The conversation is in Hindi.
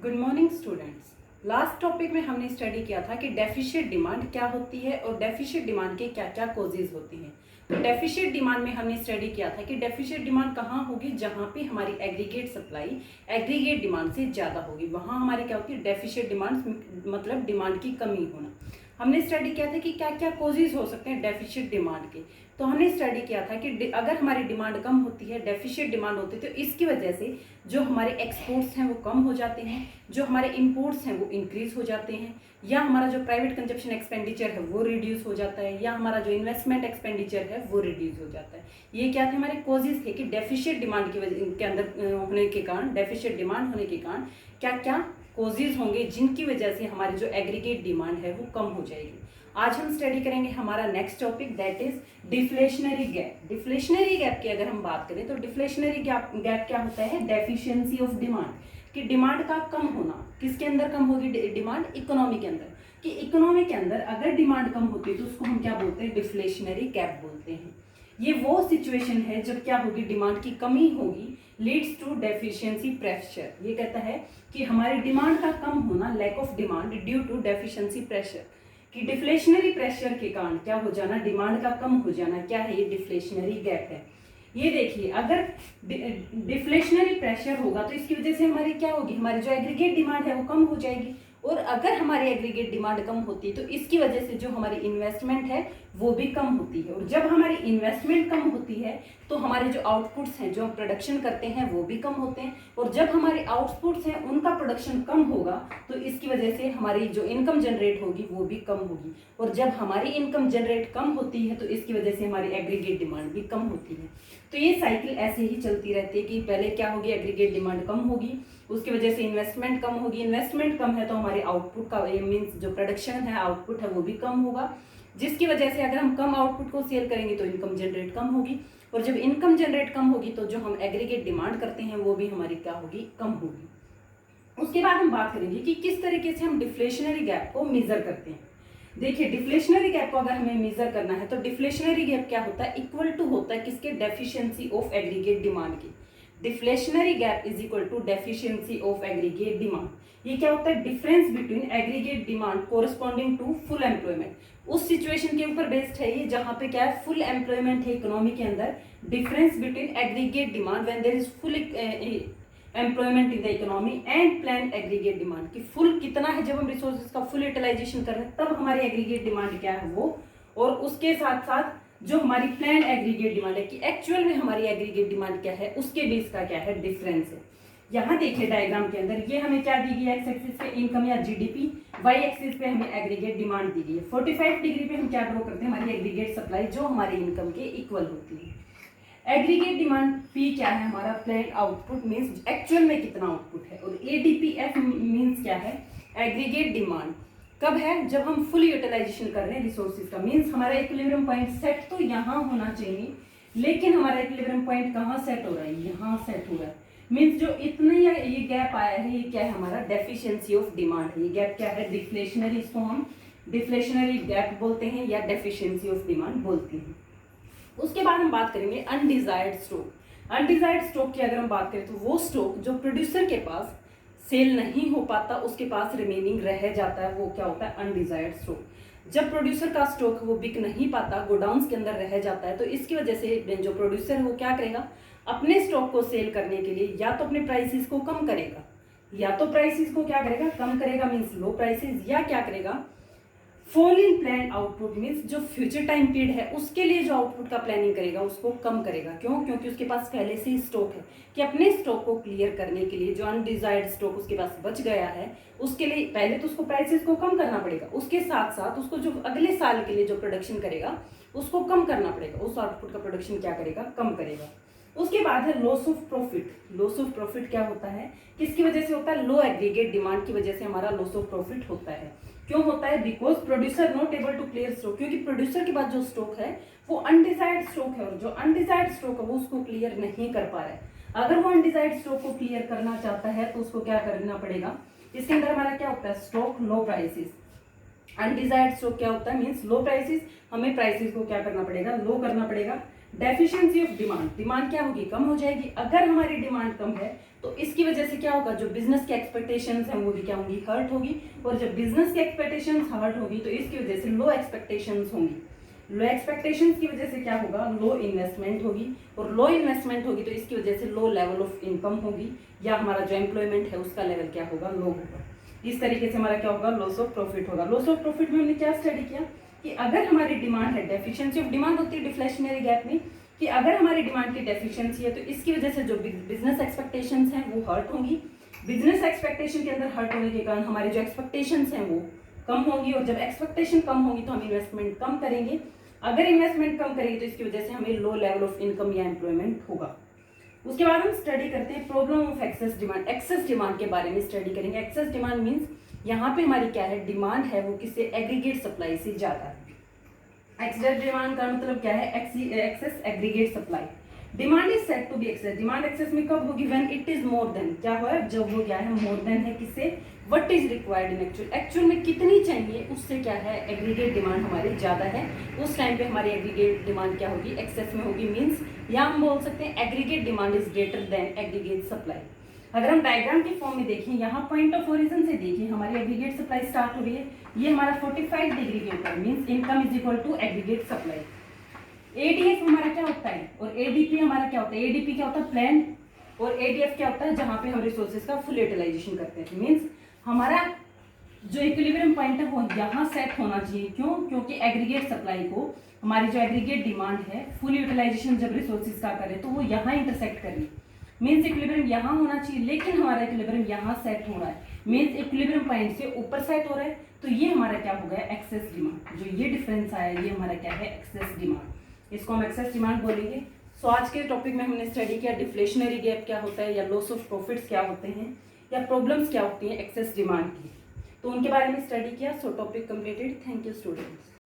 Good morning students. Last topic में हमने स्टडी किया था कि डेफिशिएंट डिमांड क्या होती है और डेफिशिएंट डिमांड के क्या क्या कॉजेज होती हैं। तो डेफिशिएंट डिमांड में हमने स्टडी किया था कि डेफिशिएंट डिमांड कहाँ होगी, जहाँ पे हमारी एग्रीगेट सप्लाई एग्रीगेट डिमांड से ज़्यादा होगी, वहाँ हमारी क्या होती है डेफिशिएंट डिमांड, मतलब डिमांड की कमी होना। हमने स्टडी किया था कि क्या क्या कॉजेज हो सकते हैं डेफिशिएंट डिमांड के। तो हमने स्टडी किया था कि अगर हमारी डिमांड कम होती है, डेफिशिएंट डिमांड होती है, तो इसकी वजह से जो हमारे एक्सपोर्ट्स हैं वो कम हो जाते हैं, जो हमारे इंपोर्ट्स हैं वो इंक्रीज हो जाते हैं, या हमारा जो प्राइवेट कंजप्शन एक्सपेंडिचर है वो रिड्यूस हो जाता है, या हमारा जो इन्वेस्टमेंट एक्सपेंडिचर है वो रिड्यूस हो जाता है। ये क्या थे हमारे कॉजेज थे कि डेफिशिएंट डिमांड की वजह के अंदर होने के कारण, डेफिशिएंट डिमांड होने के कारण क्या क्या कॉजेज होंगे जिनकी वजह से हमारी जो एग्रीगेट डिमांड है वो कम हो जाएगी। आज हम स्टडी करेंगे हमारा next topic, that is deflationary gap. Deflationary gap की अगर हम बात करें तो डिफ्लेशनरी गैप क्या होता है, डेफिशिएंसी ऑफ डिमांड, कि डिमांड का कम होना। किसके अंदर कम होगी डिमांड, इकोनॉमी के अंदर। कि इकोनॉमी के अंदर अगर डिमांड कम होती है तो उसको हम क्या बोलते हैं, डिफ्लेशनरी गैप बोलते हैं। ये वो सिचुएशन है जब क्या होगी, डिमांड की कमी होगी, लीड्स टू डेफिशिएंसी प्रेशर। ये कहता है कि हमारी डिमांड का कम होना, lack of demand due to deficiency pressure, कि डिफ्लेशनरी प्रेशर के कारण क्या हो जाना, डिमांड का कम हो जाना। क्या है ये, डिफ्लेशनरी गैप है। ये देखिए, अगर डिफ्लेशनरी प्रेशर होगा तो इसकी वजह से हमारी क्या होगी, हमारी जो एग्रीगेट डिमांड है वो कम हो जाएगी। और अगर हमारी एग्रीगेट डिमांड कम होती है तो इसकी वजह से जो हमारी इन्वेस्टमेंट है वो भी कम होती है। और जब हमारी इन्वेस्टमेंट कम होती है तो हमारे जो आउटपुट्स हैं, जो हम प्रोडक्शन करते हैं वो भी कम होते हैं। और जब हमारे आउटपुट्स हैं उनका प्रोडक्शन कम होगा तो इसकी वजह से हमारी जो इनकम जनरेट होगी वो भी कम होगी। और जब हमारी इनकम जनरेट कम होती है तो इसकी वजह से हमारी एग्रीगेट डिमांड भी कम होती है। तो ये साइकिल ऐसे ही चलती रहती है कि पहले क्या होगी, एग्रीगेट डिमांड कम होगी, उसकी वजह से इन्वेस्टमेंट कम होगी, इन्वेस्टमेंट कम है तो हमारे आउटपुट का मीन्स जो प्रोडक्शन है, आउटपुट है वो भी कम होगा, जिसकी वजह से अगर हम कम आउटपुट को सेल करेंगे तो इनकम जनरेट कम होगी। और जब इनकम जनरेट कम होगी तो जो हम एग्रीगेट डिमांड करते हैं वो भी हमारी क्या होगी, कम होगी। उसके बाद हम बात करेंगे कि किस तरीके से हम डिफ्लेशनरी गैप को मेजर करते हैं। देखिए, डिफ्लेशनरी गैप को अगर हमें मेजर करना है तो डिफ्लेशनरी गैप क्या होता है, इक्वल टू होता है किसके, डेफिशिएंसी ऑफ एग्रीगेट डिमांड की। Deflationary gap is equal to deficiency of aggregate demand. ये क्या होता है, difference between aggregate demand corresponding to full employment. उस सिचुएशन के ऊपर बेस्ड है ये जहां पे क्या है, फुल एम्प्लॉयमेंट है इकोनॉमी के अंदर। Difference between aggregate demand when there is full employment in the economy and plan aggregate demand, की फुल कितना है, जब हम रिसोर्सेज का फुल यूटिलाइजेशन कर रहे हैं तब हमारी एग्रीगेट डिमांड क्या है वो। और उसके साथ साथ जो हमारी प्लान एग्रीगेट डिमांड है कि एक्चुअल में हमारी एग्रीगेट डिमांड क्या है, उसके बीच का क्या है, डिफरेंस है। यहाँ देखिए डायग्राम के अंदर ये हमें क्या दी गई है, एक्स एक्सिस पे इनकम या जीडीपी, वाई एक्सिस पे हमें एग्रीगेट डिमांड दी गई है। 45 डिग्री पे हम क्या ड्रॉ करते हैं, हमारी एग्रीगेट सप्लाई जो हमारी इनकम के इक्वल होती है। एग्रीगेट डिमांड पी क्या है, हमारा प्लान आउटपुट मींस एक्चुअल में कितना आउटपुट है। और एडीपीएफ मींस क्या है, एग्रीगेट डिमांड कब है, जब हम फुल यूटिलाइजेशन कर रहे हैं रिसोर्सेज का। मींस हमारा इक्विलिब्रियम पॉइंट सेट तो यहाँ होना चाहिए, लेकिन हमारा इक्विलिब्रियम पॉइंट कहाँ सेट हो रहा है, यहाँ सेट हो रहा है। मींस जो इतना ये गैप आया है ये क्या है, हमारा डेफिशिएंसी ऑफ डिमांड है। ये गैप क्या है, डिफ्लेशनरी, इसको हम डिफ्लेशनरी गैप बोलते हैं या डेफिशिएंसी ऑफ डिमांड बोलते हैं। उसके बाद हम बात करेंगे अनडिजायर्ड स्टॉक। अनडिजायर्ड स्टॉक की अगर हम बात करें तो वो स्टॉक जो प्रोड्यूसर के पास सेल नहीं हो पाता, उसके पास रिमेनिंग रह जाता है, वो क्या होता है, अनडिजायर्ड स्टॉक। जब प्रोड्यूसर का स्टॉक वो बिक नहीं पाता, गोडाउन्स के अंदर रह जाता है, तो इसकी वजह से जो प्रोड्यूसर है वो क्या करेगा, अपने स्टॉक को सेल करने के लिए या तो अपने प्राइसेस को कम करेगा, या तो प्राइसेस को क्या करेगा, कम करेगा, मीन्स लो प्राइसेस, या क्या करेगा, fall in plan output means जो फ्यूचर टाइम पीरियड है उसके लिए जो आउटपुट का प्लानिंग करेगा उसको कम करेगा। क्यों, क्योंकि उसके पास पहले से ही स्टॉक है, कि अपने स्टॉक को क्लियर करने के लिए जो अनडिजायर्ड स्टॉक उसके पास बच गया है उसके लिए पहले तो उसको प्राइसेस को कम करना पड़ेगा, उसके साथ साथ उसको जो अगले साल के लिए जो प्रोडक्शन करेगा उसको कम करना पड़ेगा, उस आउटपुट का प्रोडक्शन क्या करेगा, कम करेगा। उसके बाद है loss of profit. Loss of profit क्या होता है, किसकी वजह से होता है, लो एग्रीगेट डिमांड की वजह से हमारा लॉस ऑफ प्रॉफिट होता है। क्यों होता है, because producer not able to clear stock, क्योंकि प्रोड्यूसर के पास जो स्टॉक है वो अनडिजायर्ड स्टॉक है, और जो अनडिजायर्ड स्टॉक है वो उसको क्लियर नहीं कर पा रहा है। अगर वो अनडिजायर्ड स्टॉक को क्लियर करना चाहता है तो उसको क्या करना पड़ेगा, इसके अंदर हमारा क्या होता है, stock low prices. Undesired stock क्या होता है, मीन्स लो प्राइसेस, हमें प्राइसेस को क्या करना पड़ेगा, लो करना पड़ेगा। डेफिशिएंसी ऑफ डिमांड, डिमांड क्या होगी, कम हो जाएगी। अगर हमारी डिमांड कम है तो इसकी वजह से क्या होगा, जो बिजनेस के एक्सपेक्टेशंस हैं वो भी क्या होंगी, हर्ट होगी। और जब बिजनेस के एक्सपेक्टेशंस हर्ट होगी तो इसकी वजह से लो एक्सपेक्टेशंस होंगी। लो एक्सपेक्टेशंस की वजह से क्या होगा, लो इन्वेस्टमेंट होगी। और लो इन्वेस्टमेंट होगी तो इसकी वजह से लो लेवल ऑफ इनकम होगी, या हमारा जो एम्प्लॉयमेंट है उसका लेवल क्या होगा, लो होगा। इस तरीके से हमारा क्या होगा, लॉस ऑफ प्रॉफिट होगा। लॉस ऑफ प्रॉफिट में हमने क्या स्टडी किया कि अगर हमारी डिमांड है, डेफिशिएंसी ऑफ डिमांड होती है डिफ्लेशनरी गैप में, कि अगर हमारी डिमांड की डेफिशिएंसी है तो इसकी वजह से जो बिजनेस एक्सपेक्टेशंस हैं वो हर्ट होंगी। बिजनेस एक्सपेक्टेशन के अंदर हर्ट होने के कारण हमारी जो एक्सपेक्टेशंस हैं वो कम होंगी, और जब एक्सपेक्टेशन कम होगी तो हम इन्वेस्टमेंट कम करेंगे। अगर इन्वेस्टमेंट कम करेंगे तो इसकी वजह से हमें लो लेवल ऑफ इनकम या एम्प्लॉयमेंट होगा। उसके बाद हम स्टडी करते हैं problem of access demand. Excess demand के बारे में स्टडी करेंगे। एक्सेस डिमांड मीन्स यहाँ पे हमारी क्या है, डिमांड है वो किससे, एग्रीगेट सप्लाई से ज्यादा है। एक्सेस डिमांड का मतलब क्या है, excess aggregate supply. Demand is said to be excess. Demand excess में कब होगी, when it is more than, क्या हुआ है, जब वो क्या है, मोर देन है किससे, what is required in actual. Actual में कितनी चाहिए उससे क्या है, एग्रीगेट डिमांड हमारी ज्यादा है। उस टाइम पे हमारी एग्रीगेट डिमांड क्या होगी, एक्सेस में होगी। मीन्स यहाँ हम बोल सकते हैं aggregate demand is greater than aggregate supply. अगर हम डायग्राम के फॉर्म में देखें, यहाँ पॉइंट ऑफ ओरिजिन से देखिए, हमारी एग्रीगेट सप्लाई स्टार्ट हो रही है, ये हमारा 45 डिग्री के ऊपर, means income is equal to aggregate supply. ADF हमारा क्या होता है और एडीपी हमारा क्या होता है, एडीपी क्या होता है, प्लान, और एडीएफ क्या होता है, जहां पे हम रिसोर्सेज का फुल यूटिलाइजेशन करते हैं। मीन्स हमारा जो इक्विलिब्रियम पॉइंट है वो यहाँ सेट होना चाहिए। क्यों, क्योंकि एग्रीगेट सप्लाई को, हमारी जो एग्रीगेट डिमांड है, फुल यूटिलाइजेशन जब रिसोर्सेज का करें तो वो यहाँ इंटरसेक्ट करें। मीन्स इक्विलिब्रियम यहाँ होना चाहिए, लेकिन हमारा इक्विलिब्रियम यहाँ सेट हो रहा है। मीन्स इक्विलिब्रियम पॉइंट से ऊपर सेट हो रहा है, तो ये हमारा क्या हो गया, एक्सेस डिमांड। जो ये डिफरेंस आया ये हमारा क्या है, एक्सेस डिमांड। इसको हम एक्सेस डिमांड बोलेंगे। सो आज के टॉपिक में हमने स्टडी किया डिफ्लेशनरी गैप क्या होता है, या लॉस ऑफ प्रॉफिट्स क्या होते हैं, या प्रॉब्लम्स क्या होती हैं एक्सेस डिमांड की, तो उनके बारे में स्टडी किया। सो topic completed. Thank you students.